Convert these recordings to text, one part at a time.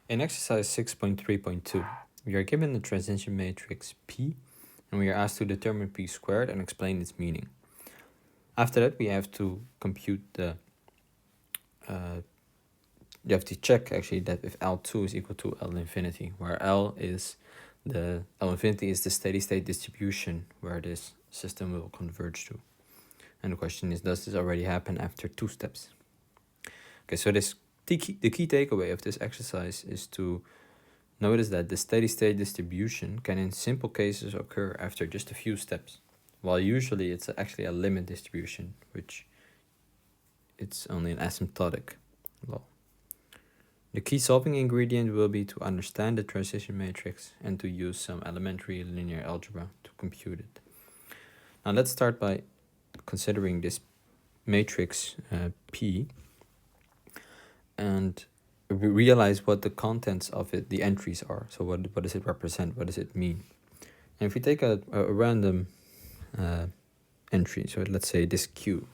In exercise 6.3.2, we are given the transition matrix P, and we are asked to determine P squared and explain its meaning. After that, we have to compute you have to check actually that if L2 is equal to L infinity, where L infinity is the steady state distribution where this system will converge to. And the question is, does this already happen after 2 steps? Okay, so the key takeaway of this exercise is to notice that the steady state distribution can in simple cases occur after just a few steps, while usually it's actually a limit distribution, which it's only an asymptotic law. The key solving ingredient will be to understand the transition matrix and to use some elementary linear algebra to compute it. Now let's start by considering this matrix P and realize what the contents of it, the entries are. So what does it represent? What does it mean? And if we take a random entry, so let's say this Q,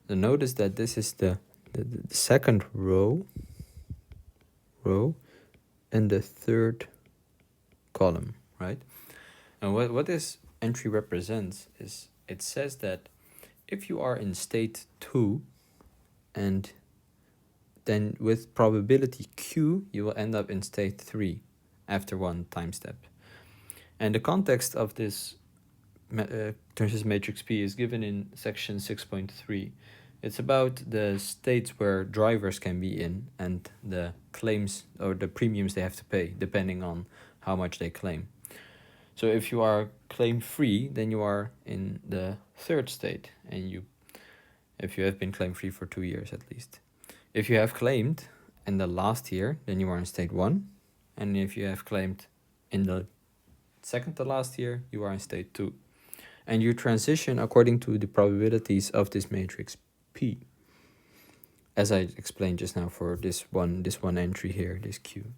then notice that this is the second row and the third column, right? And what this entry represents is it says that if you are in state 2 and then with probability Q, you will end up in state 3 after one time step. And the context of this transition matrix P is given in section 6.3. It's about the states where drivers can be in and the claims or the premiums they have to pay depending on how much they claim. So if you are claim free, then you are in the third state, and if you have been claim free for 2 years at least. If you have claimed in the last year, then you are in state 1, and if you have claimed in the second to last year, you are in state 2. And you transition according to the probabilities of this matrix P, as I explained just now for this one entry here, this Q.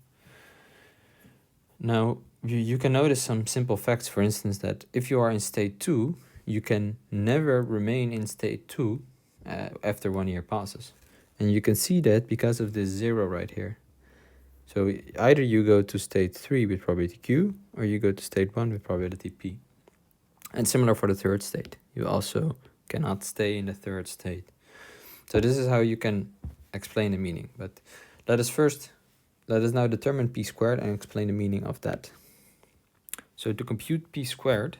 Now, you can notice some simple facts, for instance, that if you are in state 2, you can never remain in state 2 after 1 year passes. And you can see that because of this 0 right here. So either you go to state 3 with probability Q, or you go to state 1 with probability P. And similar for the third state. You also cannot stay in the third state. So this is how you can explain the meaning. But let us now determine P squared and explain the meaning of that. So to compute P squared,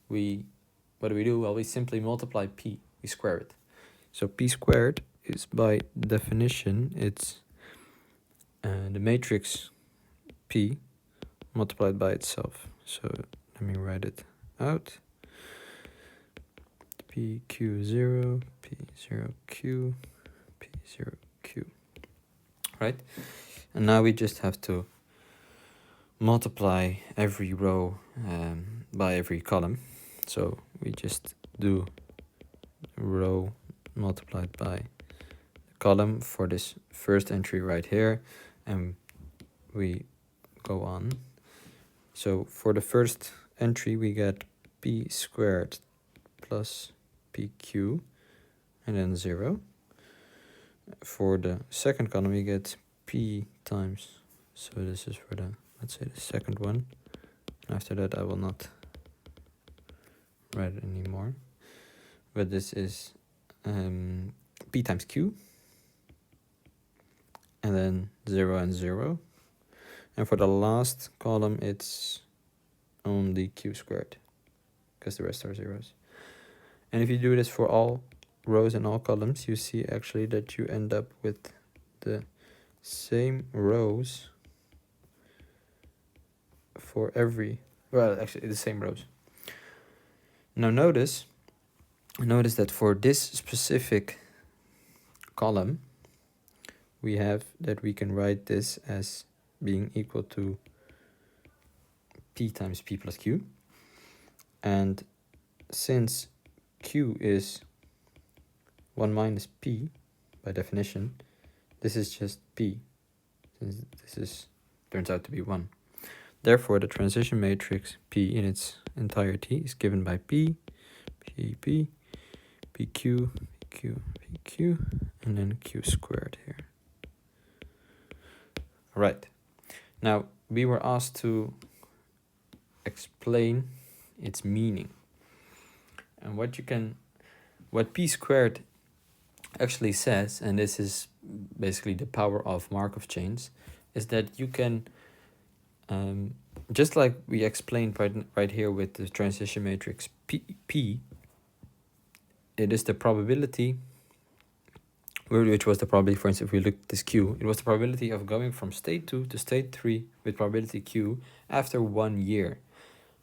what do we do? Well, we simply multiply P, we square it. So P squared is, by definition, it's the matrix P multiplied by itself. So let me write it out. PQ0, P0Q, P0Q, right? And now we just have to multiply every row by every column. So we just do row multiplied by the column for this first entry right here, and we go on. So for the first entry, we get P squared plus PQ, and then 0. For the second column, we get P times, so this is for the, let's say, the second one. After that, I will not write it anymore. But this is P times Q, and then 0 and 0. And for the last column, it's only Q squared, because the rest are zeros. And if you do this for all rows and all columns, you see actually that you end up with the same rows for actually the same rows. Now notice that for this specific column, we have that we can write this as being equal to P times P plus Q. And since Q is 1 minus P, by definition, this is just P, since this turns out to be 1. Therefore, the transition matrix P in its entirety is given by P, P, P, PQ, PQ, PQ, and then Q squared here. Right. Now, we were asked to explain its meaning. And what p squared actually says, and this is basically the power of Markov chains, is that you can, just like we explained right here with the transition matrix P, it is the probability, which was the probability, for instance, if we look at this Q, it was the probability of going from state 2 to state 3 with probability Q after 1 year.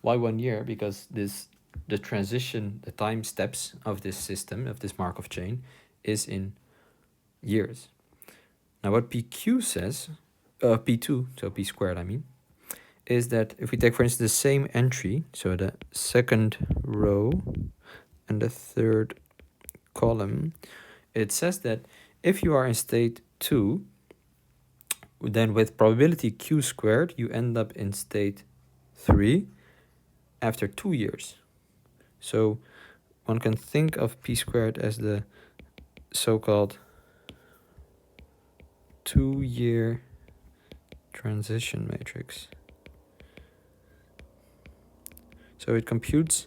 Why 1 year? Because the transition, the time steps of this system, of this Markov chain, is in years. Now what PQ says, P2, so P squared I mean, is that if we take, for instance, the same entry, so the second row and the third column, it says that if you are in state 2, then with probability Q squared, you end up in state 3 after 2 years. So one can think of P squared as the so-called 2-year transition matrix. So it computes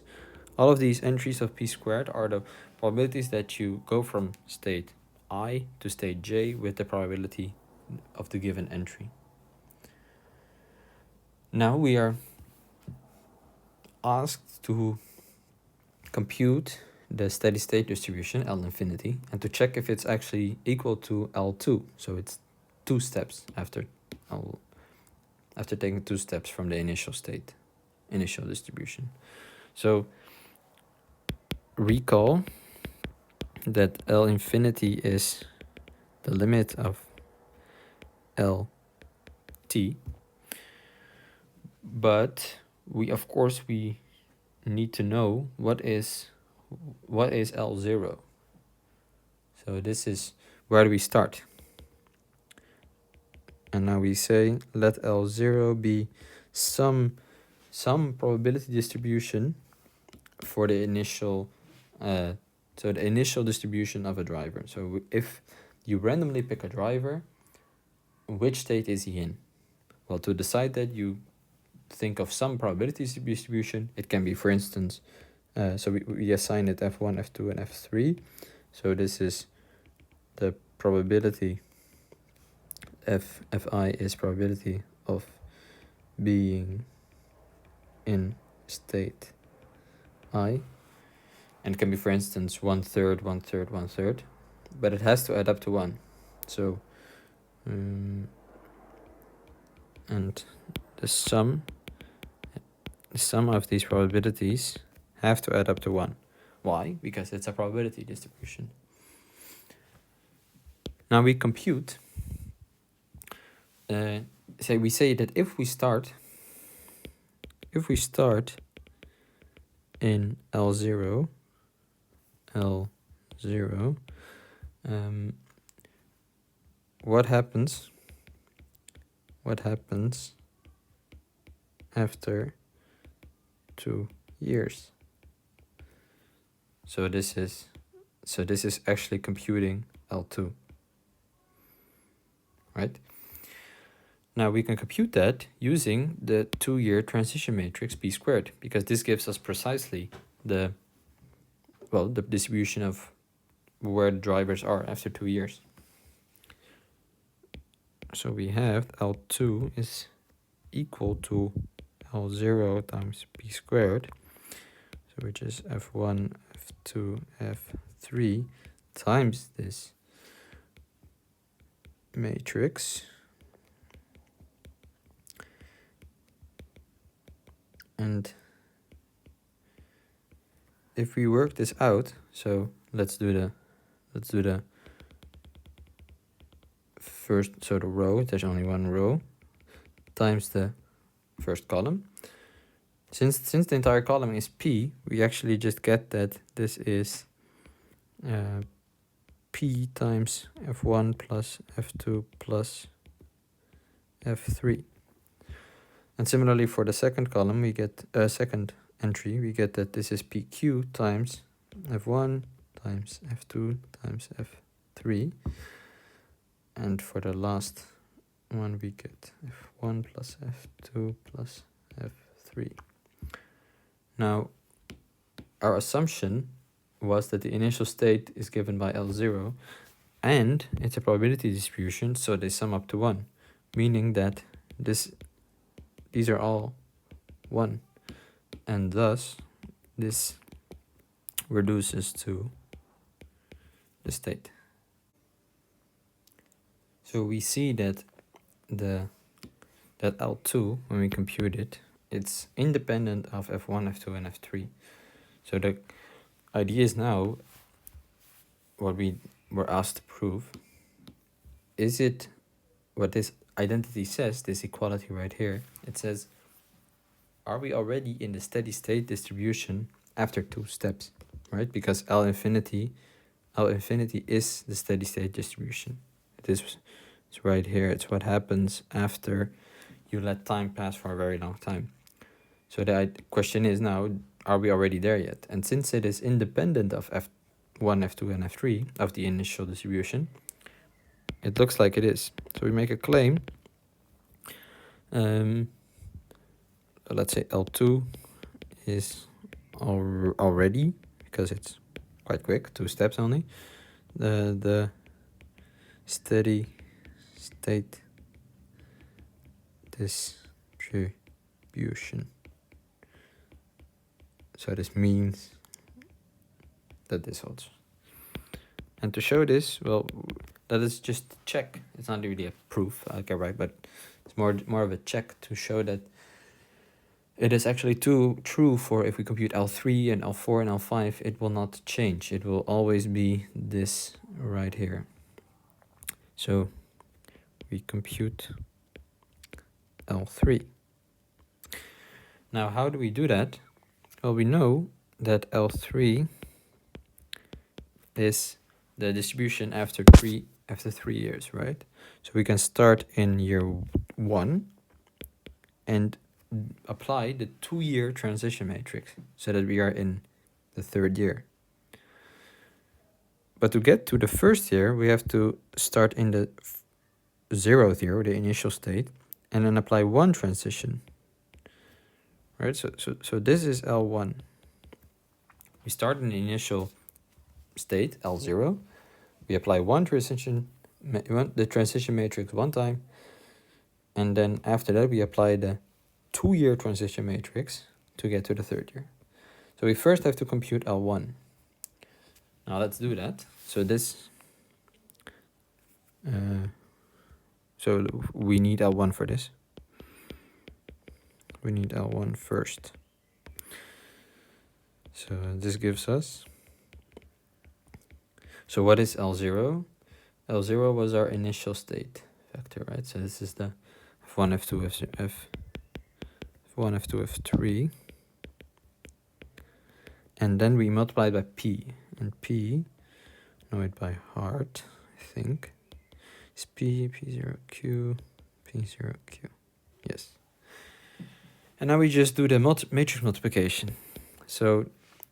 all of these entries of P squared are the probabilities that you go from state I to state J with the probability of the given entry. Now we are asked to compute the steady state distribution L infinity and to check if it's actually equal to L2. So it's 2 steps after taking 2 steps from the initial distribution. So recall that L infinity is the limit of LT, but we need to know what is L0. So this is where do we start? And now we say let L0 be some probability distribution for the initial the initial distribution of a driver. So if you randomly pick a driver, which state is he in? Well, to decide that, you think of some probability distribution. It can be, for instance, so we assign it F1, F2, and F3. So this is the probability, Fi is probability of being in state I. And it can be, for instance, 1/3, 1/3, 1/3. But it has to add up to 1. So, and the sum of these probabilities have to add up to 1. Why? Because it's a probability distribution. Now we compute, we say that if we start in L0, what happens after 2 years? So this is actually computing L2, right? Now we can compute that using the 2-year transition matrix P squared, because this gives us precisely the distribution of where the drivers are after 2 years. So we have L2 is equal to L0 times P squared, so which is F1, F2, F3 times this matrix. And if we work this out, so let's do the first, so the row, there's only one row, times the first column. Since the entire column is P, we actually just get that this is P times F1 plus F2 plus F3. And similarly for the second column, we get second entry, we get that this is PQ times F1 times F2 times F3. And for the last 1 we get f1 plus f2 plus f3. Now, our assumption was that the initial state is given by L0, and it's a probability distribution, so they sum up to 1, meaning that these are all 1, and thus this reduces to the state. So we see that that L2, when we compute it, it's independent of f1, f2, and f3. So the idea is now, what we were asked to prove, is it what this identity says, this equality right here, it says, are we already in the steady state distribution after 2 steps, right? Because L infinity is the steady state distribution. It's right here. It's what happens after you let time pass for a very long time. So the question is now, are we already there yet? And since it is independent of f1, f2, and f3 of the initial distribution, it looks like it is. So we make a claim. Let's say L2 is already, because it's quite quick, 2 steps only, the steady state distribution. So this means that this holds. And to show this, well, that is just a check. It's not really a proof, okay, right? But it's more of a check to show that it is actually true for if we compute L3 and L4 and L5, it will not change. It will always be this right here. So we compute L3. Now, how do we do that? Well, we know that L3 is the distribution after 3 years, right? So we can start in year 1 and apply the 2-year transition matrix so that we are in the 3rd year. But to get to the 1st year, we have to start in the 0th year, the initial state, and then apply 1 transition. Right? So this is L1. We start in the initial state, L0. We apply the transition matrix 1 time, and then after that we apply the 2-year transition matrix to get to the 3rd year. So we first have to compute L1. Now let's do that. So so we need L1 for this. We need L1 first. So this gives us, so what is L0? L0 was our initial state vector, right? So this is the f1, f2, f1, f2, f3. And then we multiply by p. And p, know it by heart, I think, is p, p0q, p0q. Yes. And now we just do the matrix multiplication. So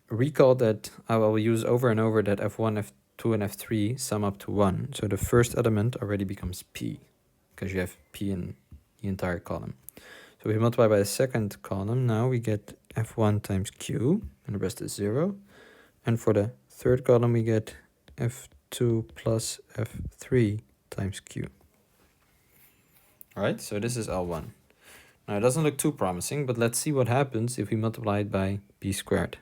recall that I will use over and over that f1, f2, and f3 sum up to 1. So the first element already becomes p, because you have p in the entire column. So we multiply by the second column. Now we get f1 times q, and the rest is 0. And for the third column, we get f2 plus f3 times q. All right, so this is L1. Now it doesn't look too promising, but let's see what happens if we multiply it by b squared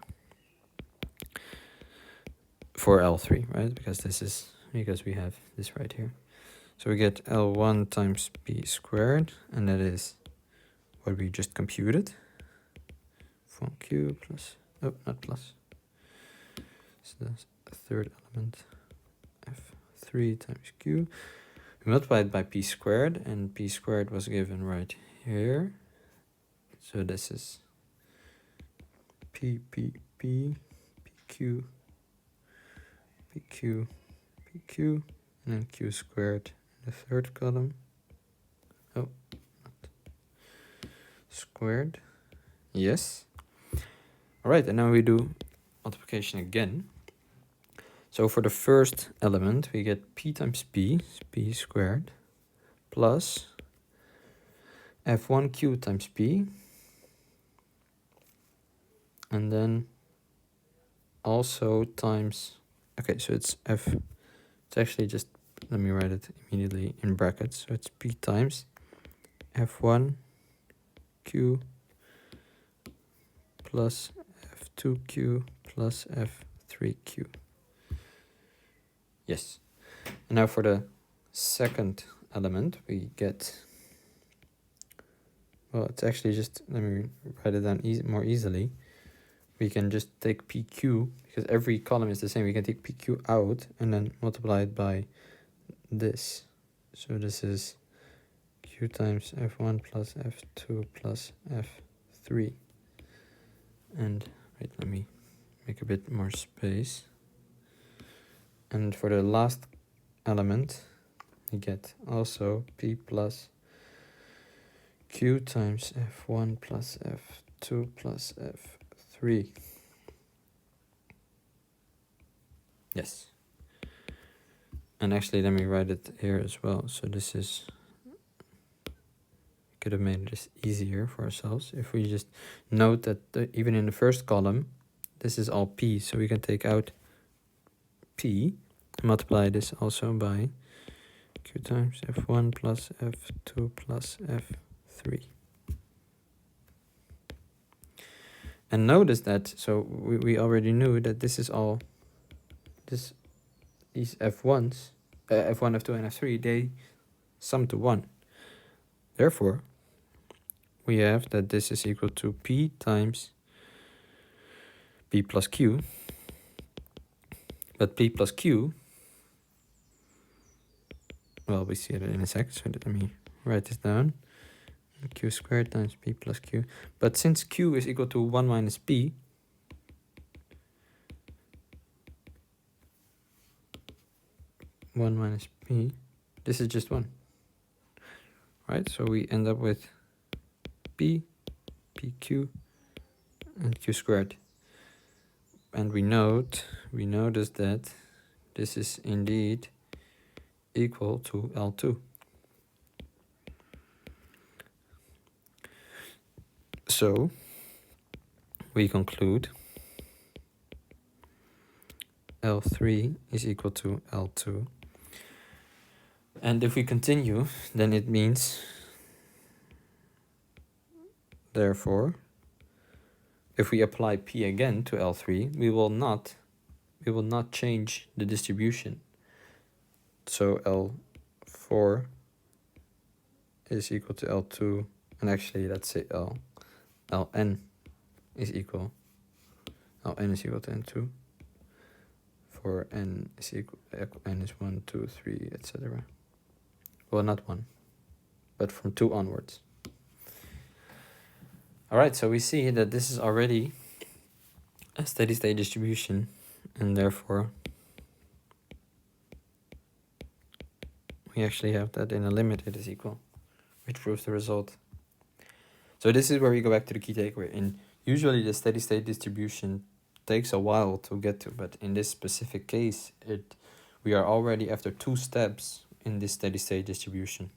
for L3, right? Because we have this right here. So we get L1 times b squared, and that is what we just computed. 1q plus, oh, not plus. So that's the third element, f3 times q. We multiplied by p squared, and p squared was given right here. So this is p, pq, and then q squared in the third column. Oh, not squared. Yes. All right, and now we do multiplication again. So for the first element, we get p times p squared, plus f1q times p, and then also times, okay, so it's actually just, let me write it immediately in brackets. So it's p times f1q plus f2q plus f3q. Yes. And now for the second element, we get, well, it's actually just, let me write it down more easily. We can just take PQ, because every column is the same. We can take PQ out and then multiply it by this. So this is Q times F1 plus F2 plus F3. And wait, let me make a bit more space. And for the last element, we get also P plus Q times F1 plus F2 plus F3. Yes. And actually, let me write it here as well. So this is, could have made this easier for ourselves if we just note that even in the first column, this is all P. So we can take out P, multiply this also by Q times F1 plus F2 plus F3. And notice that, so we already knew that this is all, these F1s, F1, F2, and F3, they sum to 1. Therefore, we have that this is equal to P times P plus Q. But P plus Q, well, we see it in a sec, so let me write this down. Q squared times P plus Q. But since Q is equal to 1 minus P, this is just 1. Right, so we end up with P, PQ, and Q squared. And we notice that this is indeed equal to L2. So we conclude L3 is equal to L2. And if we continue, then it means, therefore, if we apply P again to L3, we will not change the distribution. So L4 is equal to L2, and actually let's say Ln is equal to N2. For n is equal, n is 1, 2, 3, etc. Well, not 1, but from 2 onwards. Alright, so we see that this is already a steady state distribution, and therefore we actually have that in a limit it is equal, which proves the result. So this is where we go back to the key takeaway. And usually the steady state distribution takes a while to get to, but in this specific case, we are already after 2 steps in this steady state distribution.